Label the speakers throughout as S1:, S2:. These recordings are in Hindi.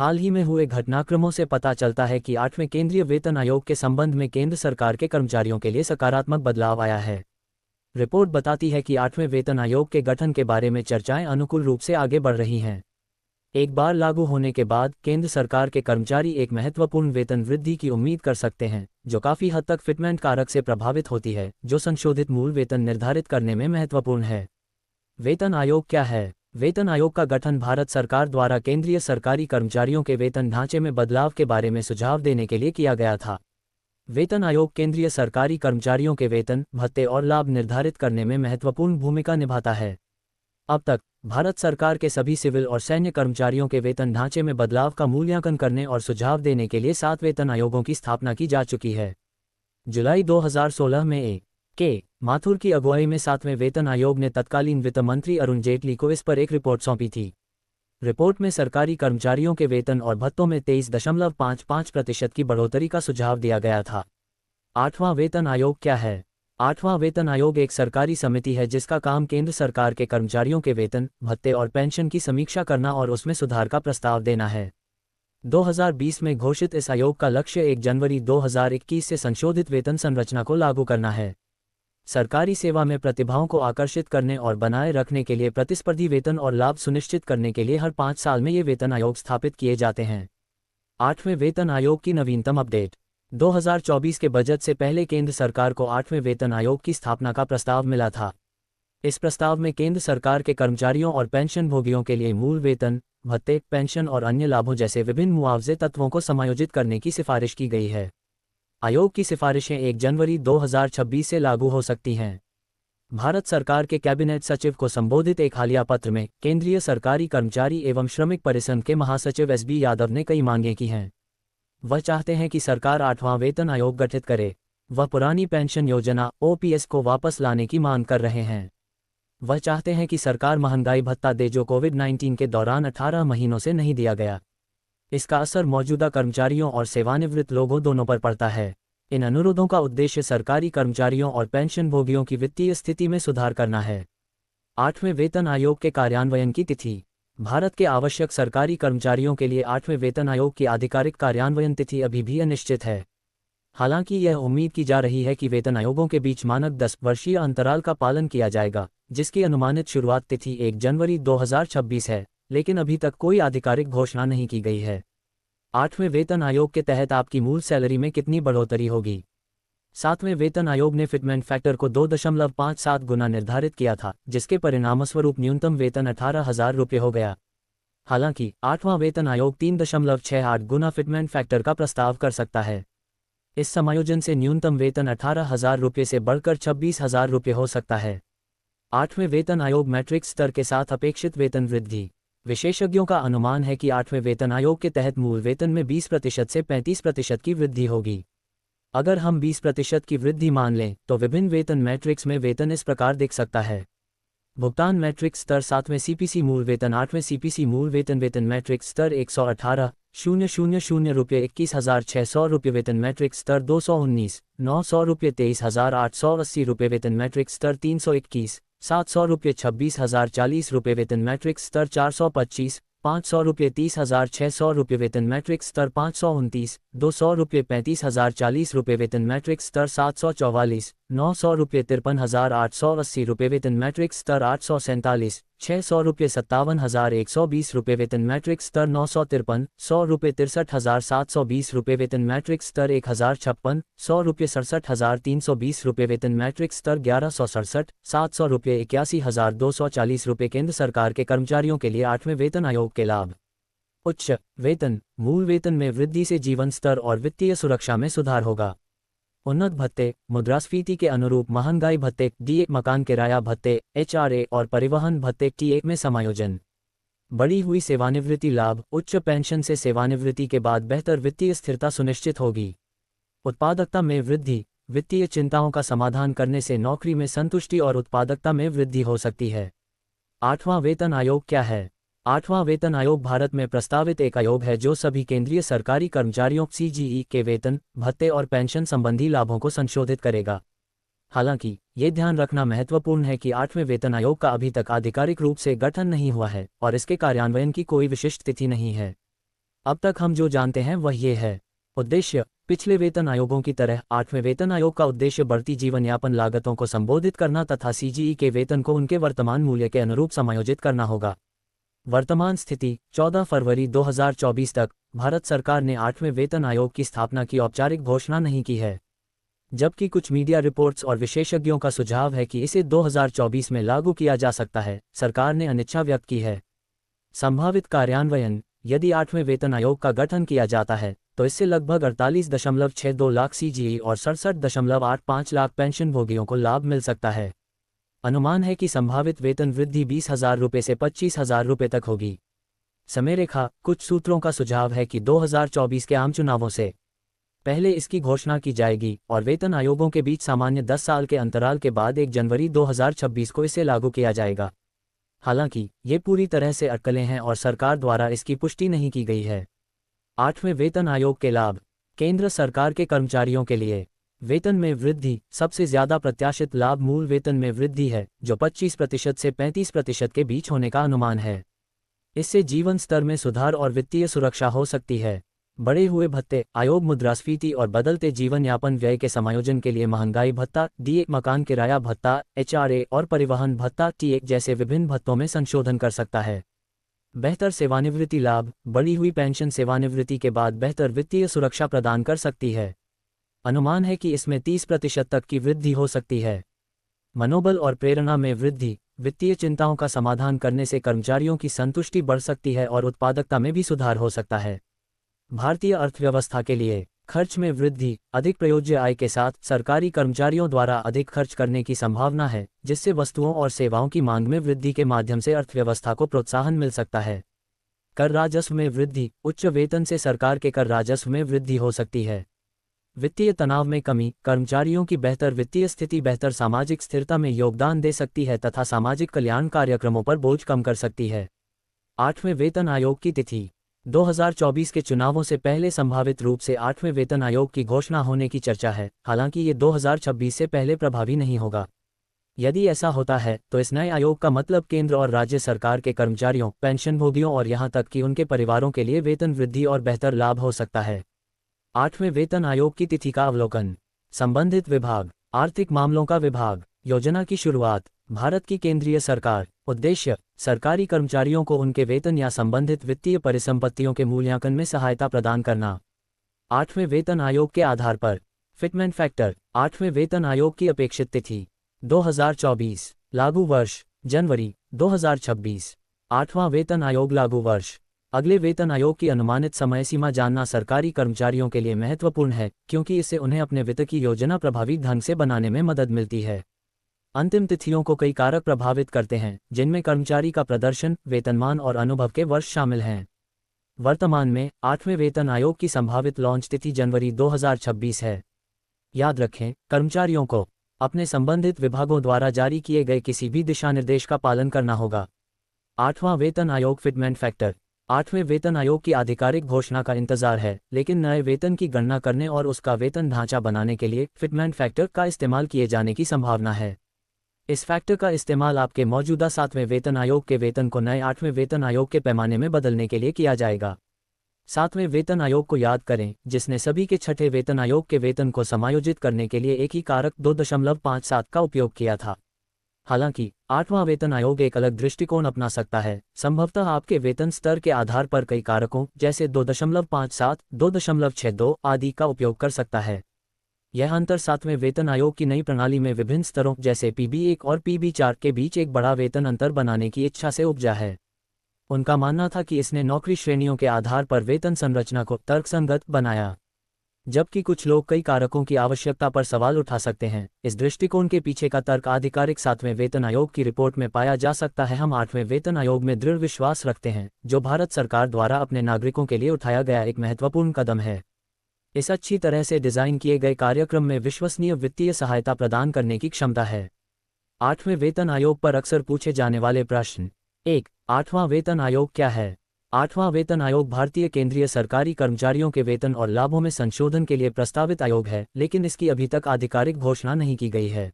S1: हाल ही में हुए घटनाक्रमों से पता चलता है कि 8वें केंद्रीय वेतन आयोग के संबंध में केंद्र सरकार के कर्मचारियों के लिए सकारात्मक बदलाव आया है। रिपोर्ट बताती है कि 8वें वेतन आयोग के गठन के बारे में चर्चाएं अनुकूल रूप से आगे बढ़ रही हैं। एक बार लागू होने के बाद केंद्र सरकार के कर्मचारी एक महत्वपूर्ण वेतन वृद्धि की उम्मीद कर सकते हैं, जो काफ़ी हद तक फिटमेंट कारक से प्रभावित होती है, जो संशोधित मूल वेतन निर्धारित करने में महत्वपूर्ण है। वेतन आयोग क्या है? वेतन आयोग का गठन भारत सरकार द्वारा केंद्रीय सरकारी कर्मचारियों के वेतन ढांचे में बदलाव के बारे में सुझाव देने के लिए किया गया था। वेतन आयोग केंद्रीय सरकारी कर्मचारियों के वेतन, भत्ते और लाभ निर्धारित करने में महत्वपूर्ण भूमिका निभाता है। अब तक भारत सरकार के सभी सिविल और सैन्य कर्मचारियों के वेतन ढांचे में बदलाव का मूल्यांकन करने और सुझाव देने के लिए 7 वेतन आयोगों की स्थापना की जा चुकी है। जुलाई 2016 में के माथुर की अगुवाई में 7वें वेतन आयोग ने तत्कालीन वित्त मंत्री अरुण जेटली को इस पर एक रिपोर्ट सौंपी थी। रिपोर्ट में सरकारी कर्मचारियों के वेतन और भत्तों में 23.55% की बढ़ोतरी का सुझाव दिया गया था। 8वां वेतन आयोग क्या है? 8वां वेतन आयोग एक सरकारी समिति है जिसका काम केंद्र सरकार के कर्मचारियों के वेतन, भत्ते और पेंशन की समीक्षा करना और उसमें सुधार का प्रस्ताव देना है। 2020 में घोषित इस आयोग का लक्ष्य 1 जनवरी 2021 से संशोधित वेतन संरचना को लागू करना है। सरकारी सेवा में प्रतिभाओं को आकर्षित करने और बनाए रखने के लिए प्रतिस्पर्धी वेतन और लाभ सुनिश्चित करने के लिए हर 5 साल में ये वेतन आयोग स्थापित किए जाते हैं। 8वें वेतन आयोग की नवीनतम अपडेट। 2024 के बजट से पहले केंद्र सरकार को 8वें वेतन आयोग की स्थापना का प्रस्ताव मिला था। इस प्रस्ताव में केंद्र सरकार के कर्मचारियों और पेंशन भोगियों के लिए मूल वेतन, भत्ते, पेंशन और अन्य लाभों जैसे विभिन्न मुआवजे तत्वों को समायोजित करने की सिफारिश की गई है। आयोग की सिफारिशें 1 जनवरी 2026 से लागू हो सकती हैं। भारत सरकार के कैबिनेट सचिव को संबोधित एक हालिया पत्र में केंद्रीय सरकारी कर्मचारी एवं श्रमिक परिसंघ के महासचिव एस.बी. यादव ने कई मांगें की हैं। वह चाहते हैं कि सरकार 8वां वेतन आयोग गठित करे। वह पुरानी पेंशन योजना ओपीएस को वापस लाने की मांग कर रहे हैं। वह चाहते हैं कि सरकार महंगाई भत्ता दे जो कोविड-19 के दौरान 18 महीनों से नहीं दिया गया। इसका असर मौजूदा कर्मचारियों और सेवानिवृत्त लोगों दोनों पर पड़ता है। इन अनुरोधों का उद्देश्य सरकारी कर्मचारियों और पेंशन भोगियों की वित्तीय स्थिति में सुधार करना है। 8वें वेतन आयोग के कार्यान्वयन की तिथि। भारत के आवश्यक सरकारी कर्मचारियों के लिए 8वें वेतन आयोग की आधिकारिक कार्यान्वयन तिथि अभी भी अनिश्चित है। हालांकि यह उम्मीद की जा रही है कि वेतन आयोगों के बीच मानक 10 वर्षीय अंतराल का पालन किया जाएगा, जिसकी अनुमानित शुरुआत तिथि 1 जनवरी 2026 है, लेकिन अभी तक कोई आधिकारिक घोषणा नहीं की गई है। 8वें वेतन आयोग के तहत आपकी मूल सैलरी में कितनी बढ़ोतरी होगी? 7वें वेतन आयोग ने फिटमेंट फैक्टर को 2.57 गुना निर्धारित किया था, जिसके परिणामस्वरूप न्यूनतम वेतन 18,000 रुपये हो गया। हालांकि 8वां वेतन आयोग 3.68 गुना फिटमेंट फैक्टर का प्रस्ताव कर सकता है। इस समायोजन से न्यूनतम वेतन 18,000 रुपये से बढ़कर 26,000 रुपये हो सकता है। 8वें वेतन आयोग मैट्रिक स्तर के साथ अपेक्षित वेतन वृद्धि। विशेषज्ञों का अनुमान है कि 8वें वेतन आयोग के तहत मूल वेतन में 20% से 35% की वृद्धि होगी। अगर हम 20% की वृद्धि मान लें तो विभिन्न वेतन मैट्रिक्स में वेतन इस प्रकार दिख सकता है। भुगतान मैट्रिक स्तर 7वें सीपीसी मूल वेतन 8वें सीपीसी मूल वेतन वेतन मैट्रिक स्तर 118,000 रुपये 21,600 रुपये वेतन मैट्रिक स्तर 219,900 रुपये 23,880 रुपये वेतन मैट्रिक स्तर 321,700 रुपये 26,040 रुपये वेतन मैट्रिक स्तर 425,500 रुपये 30,600 रुपये वेतन मैट्रिक स्तर 529,200 रुपये 35,040 रुपये वेतन मैट्रिक स्तर 744,900 रुपये 53,880 रुपये वेतन मैट्रिक स्तर 847,600 रुपये 57,120 रुपये वेतन मैट्रिक स्तर 953,100 रुपये 63,720 रुपये वेतन मैट्रिक स्तर 1,056,100 रुपये 67,320 रुपये वेतन मैट्रिक स्तर 1,167,700 रुपये 81,240 रुपये। केंद्र सरकार के कर्मचारियों के लिए 8वें वेतन आयोग के लाभ। उच्च वेतन, मूल वेतन में वृद्धि से जीवन स्तर और वित्तीय सुरक्षा में सुधार होगा। उन्नत भत्ते, मुद्रास्फीति के अनुरूप महंगाई भत्ते D1, मकान किराया भत्ते HRA और परिवहन भत्ते T1 में समायोजन। बढ़ी हुई सेवानिवृत्ति लाभ, उच्च पेंशन से सेवानिवृत्ति के बाद बेहतर वित्तीय स्थिरता सुनिश्चित होगी। उत्पादकता में वृद्धि, वित्तीय चिंताओं का समाधान करने से नौकरी में संतुष्टि और उत्पादकता में वृद्धि हो सकती है। 8वां वेतन आयोग क्या है? 8वां वेतन आयोग भारत में प्रस्तावित एक आयोग है जो सभी केंद्रीय सरकारी कर्मचारियों CGE के वेतन, भत्ते और पेंशन संबंधी लाभों को संशोधित करेगा। हालांकि ये ध्यान रखना महत्वपूर्ण है कि 8वें वेतन आयोग का अभी तक आधिकारिक रूप से गठन नहीं हुआ है और इसके कार्यान्वयन की कोई विशिष्ट तिथि नहीं है। अब तक हम जो जानते हैं वह ये है। उद्देश्य। पिछले वेतन आयोगों की तरह 8वें वेतन आयोग का उद्देश्य बढ़ती जीवन यापन लागतों को संबोधित करना तथा सीजीई के वेतन को उनके वर्तमान मूल्य के अनुरूप समायोजित करना होगा। वर्तमान स्थिति। 14 फरवरी 2024 तक भारत सरकार ने 8वें वेतन आयोग की स्थापना की औपचारिक घोषणा नहीं की है, जबकि कुछ मीडिया रिपोर्ट्स और विशेषज्ञों का सुझाव है कि इसे 2024 में लागू किया जा सकता है। सरकार ने अनिच्छा व्यक्त की है। संभावित कार्यान्वयन। यदि 8वें वेतन आयोग का गठन किया जाता है तो इससे लगभग 48.62 लाख सीजीई और 67.85 लाख पेंशनभोगियों को लाभ मिल सकता है। अनुमान है कि संभावित वेतन वृद्धि 20,000 रुपये से 25,000 रुपये तक होगी। समय रेखा। कुछ सूत्रों का सुझाव है कि 2024 के आम चुनावों से पहले इसकी घोषणा की जाएगी और वेतन आयोगों के बीच सामान्य 10 साल के अंतराल के बाद 1 जनवरी 2026 को इसे लागू किया जाएगा। हालांकि ये पूरी तरह से अटकलें हैं और सरकार द्वारा इसकी पुष्टि नहीं की गई है। 8वें वेतन आयोग के लाभ। केंद्र सरकार के कर्मचारियों के लिए वेतन में वृद्धि। सबसे ज्यादा प्रत्याशित लाभ मूल वेतन में वृद्धि है, जो 25% से 35% के बीच होने का अनुमान है। इससे जीवन स्तर में सुधार और वित्तीय सुरक्षा हो सकती है। बढ़े हुए भत्ते। आयोग मुद्रास्फीति और बदलते जीवन यापन व्यय के समायोजन के लिए महंगाई भत्ता DA, मकान किराया भत्ता HRA और परिवहन भत्ता TA जैसे विभिन्न भत्तों में संशोधन कर सकता है। बेहतर सेवानिवृत्ति लाभ। बढ़ी हुई पेंशन सेवानिवृत्ति के बाद बेहतर वित्तीय सुरक्षा प्रदान कर सकती है। अनुमान है कि इसमें 30% तक की वृद्धि हो सकती है। मनोबल और प्रेरणा में वृद्धि। वित्तीय चिंताओं का समाधान करने से कर्मचारियों की संतुष्टि बढ़ सकती है और उत्पादकता में भी सुधार हो सकता है। भारतीय अर्थव्यवस्था के लिए खर्च में वृद्धि। अधिक प्रयोज्य आय के साथ सरकारी कर्मचारियों द्वारा अधिक खर्च करने की संभावना है, जिससे वस्तुओं और सेवाओं की मांग में वृद्धि के माध्यम से अर्थव्यवस्था को प्रोत्साहन मिल सकता है। कर राजस्व में वृद्धि। उच्च वेतन से सरकार के कर राजस्व में वृद्धि हो सकती है। वित्तीय तनाव में कमी। कर्मचारियों की बेहतर वित्तीय स्थिति बेहतर सामाजिक स्थिरता में योगदान दे सकती है तथा सामाजिक कल्याण कार्यक्रमों पर बोझ कम कर सकती है। 8वें वेतन आयोग की तिथि। 2024 के चुनावों से पहले संभावित रूप से 8वें वेतन आयोग की घोषणा होने की चर्चा है, हालांकि ये 2026 से पहले प्रभावी नहीं होगा। यदि ऐसा होता है तो इस नए आयोग का मतलब केंद्र और राज्य सरकार के कर्मचारियों, पेंशनभोगियों और यहां तक कि उनके परिवारों के लिए वेतन वृद्धि और बेहतर लाभ हो सकता है। 8वें वेतन आयोग की तिथि का अवलोकन। संबंधित विभाग। आर्थिक मामलों का विभाग। योजना की शुरुआत। भारत की केंद्रीय सरकार। उद्देश्य। सरकारी कर्मचारियों को उनके वेतन या संबंधित वित्तीय परिसंपत्तियों के मूल्यांकन में सहायता प्रदान करना। 8वें वेतन आयोग के आधार पर फिटमेंट फैक्टर। 8वें वेतन आयोग की अपेक्षित तिथि 2024। लागू वर्ष जनवरी 2026। 8वां वेतन आयोग लागू वर्ष। अगले वेतन आयोग की अनुमानित समय सीमा जानना सरकारी कर्मचारियों के लिए महत्वपूर्ण है, क्योंकि इससे उन्हें अपने वित्त की योजना प्रभावी ढंग से बनाने में मदद मिलती है। अंतिम तिथियों को कई कारक प्रभावित करते हैं, जिनमें कर्मचारी का प्रदर्शन, वेतनमान और अनुभव के वर्ष शामिल हैं। वर्तमान में 8वें वेतन आयोग की संभावित लॉन्च तिथि जनवरी 2026 है। याद रखें, कर्मचारियों को अपने संबंधित विभागों द्वारा जारी किए गए किसी भी दिशानिर्देश का पालन करना होगा। 8वां वेतन आयोग फिटमेंट फैक्टर। 8वें वेतन आयोग की आधिकारिक घोषणा का इंतजार है, लेकिन नए वेतन की गणना करने और उसका वेतन ढांचा बनाने के लिए फिटमेंट फैक्टर का इस्तेमाल किए जाने की संभावना है। इस फैक्टर का इस्तेमाल आपके मौजूदा 7वें वेतन आयोग के वेतन को नए 8वें वेतन आयोग के पैमाने में बदलने के लिए किया जाएगा। 7वें वेतन आयोग को याद करें, जिसने सभी के 6ठे वेतन आयोग के वेतन को समायोजित करने के लिए एक ही कारक 2.57 का उपयोग किया था। हालांकि 8वां वेतन आयोग एक अलग दृष्टिकोण अपना सकता है, संभवतः आपके वेतन स्तर के आधार पर कई कारकों जैसे 2.57, 2.62 आदि का उपयोग कर सकता है। यह अंतर 7वें वेतन आयोग की नई प्रणाली में विभिन्न स्तरों जैसे PB1 और PB4 के बीच एक बड़ा वेतन अंतर बनाने की इच्छा से उपजा है। उनका मानना था कि इसने नौकरी श्रेणियों के आधार पर वेतन संरचना को तर्कसंगत बनाया, जबकि कुछ लोग कई कारकों की आवश्यकता पर सवाल उठा सकते हैं। इस दृष्टिकोण के पीछे का तर्क आधिकारिक 7वें वेतन आयोग की रिपोर्ट में पाया जा सकता है। हम 8वें वेतन आयोग में दृढ़ विश्वास रखते हैं, जो भारत सरकार द्वारा अपने नागरिकों के लिए उठाया गया एक महत्वपूर्ण कदम है। इस अच्छी तरह से डिजाइन किए गए कार्यक्रम में विश्वसनीय वित्तीय सहायता प्रदान करने की क्षमता है। 8वें वेतन आयोग पर अक्सर पूछे जाने वाले प्रश्न। 1. 8वां वेतन आयोग क्या है? 8वां वेतन आयोग भारतीय केंद्रीय सरकारी कर्मचारियों के वेतन और लाभों में संशोधन के लिए प्रस्तावित आयोग है, लेकिन इसकी अभी तक आधिकारिक घोषणा नहीं की गई है।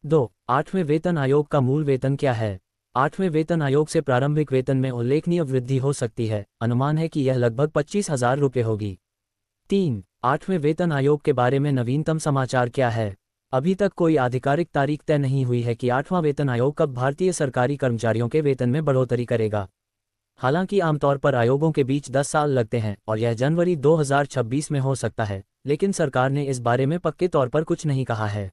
S1: 2. 8वें वेतन आयोग का मूल वेतन क्या है? 8वें वेतन आयोग से प्रारंभिक वेतन में उल्लेखनीय वृद्धि हो सकती है, अनुमान है कि यह लगभग 25,000 रुपये होगी। 3. 8वें वेतन आयोग के बारे में नवीनतम समाचार क्या है? अभी तक कोई आधिकारिक तारीख तय नहीं हुई है कि 8वां वेतन आयोग कब भारतीय सरकारी कर्मचारियों के वेतन में बढ़ोतरी करेगा। हालांकि आमतौर पर आयोगों के बीच 10 साल लगते हैं और यह जनवरी 2026 में हो सकता है, लेकिन सरकार ने इस बारे में पक्के तौर पर कुछ नहीं कहा है।